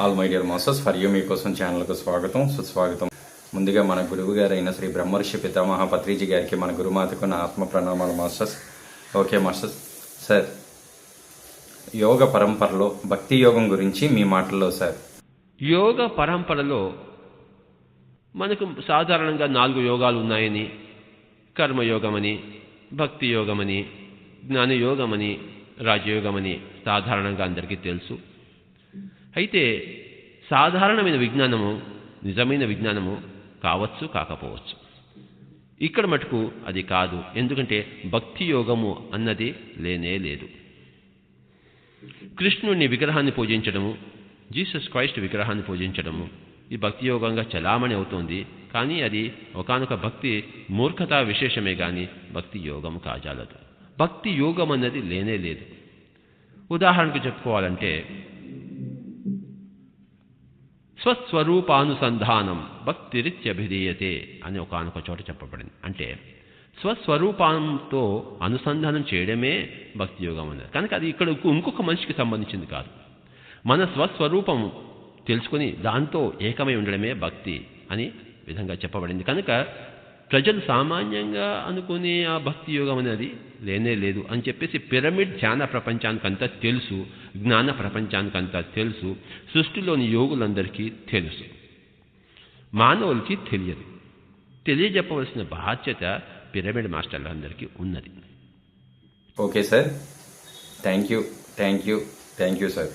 All my dear masters, for you మీకోసం ఛానల్కు స్వాగతం, సుస్వాగతం. ముందుగా మన గురువు గారైన శ్రీ బ్రహ్మర్షి పితామహ పత్రిజీ గారికి, మన గురుమాతకు నా ఆత్మ ప్రణామాలు మాస్టర్స్. Okay masters. సార్, యోగ పరంపరలో భక్తి యోగం గురించి మీ మాటల్లో సార్. యోగ పరంపరలో మనకు సాధారణంగా 4 యోగాలు ఉన్నాయని, కర్మయోగమని, భక్తి యోగమని, జ్ఞానయోగమని, రాజయోగమని సాధారణంగా అందరికీ తెలుసు. అయితే సాధారణమైన విజ్ఞానము నిజమైన విజ్ఞానము కావచ్చు, కాకపోవచ్చు. ఇక్కడ మటుకు అది కాదు. ఎందుకంటే భక్తి యోగము అన్నది లేనే లేదు. కృష్ణుని విగ్రహాన్ని పూజించడము, జీసస్ క్రైస్ట్ విగ్రహాన్ని పూజించడము ఈ భక్తి యోగంగా చలామణి అవుతోంది. కానీ అది ఒకానొక భక్తి మూర్ఖతా విశేషమే కానీ భక్తి యోగం కాజాలదు. భక్తి యోగం అన్నది లేనే లేదు. ఉదాహరణకు చెప్పుకోవాలంటే, స్వస్వరూపానుసంధానం భక్తిరిత్యభిధీయతే అని ఒకానొక చోట చెప్పబడింది. అంటే స్వస్వరూపంతో అనుసంధానం చేయడమే భక్తి యోగం అన్నది. కనుక అది ఇక్కడ ఇంకొక మనిషికి సంబంధించింది కాదు. మన స్వస్వరూపం తెలుసుకుని దాంతో ఏకమై ఉండడమే భక్తి అని విధంగా చెప్పబడింది. కనుక ప్రజలు సామాన్యంగా అనుకునే ఆ భక్తి యోగం అనేది లేనే లేదు అని చెప్పేసి పిరమిడ్ ధ్యాన ప్రపంచానికంతా తెలుసు, జ్ఞాన ప్రపంచానికంతా తెలుసు, సృష్టిలోని యోగులందరికీ తెలుసు. మానవులకి తెలియదు. తెలియజెప్పవలసిన బాధ్యత పిరమిడ్ మాస్టర్లందరికీ ఉన్నది. Okay sir, thank you sir.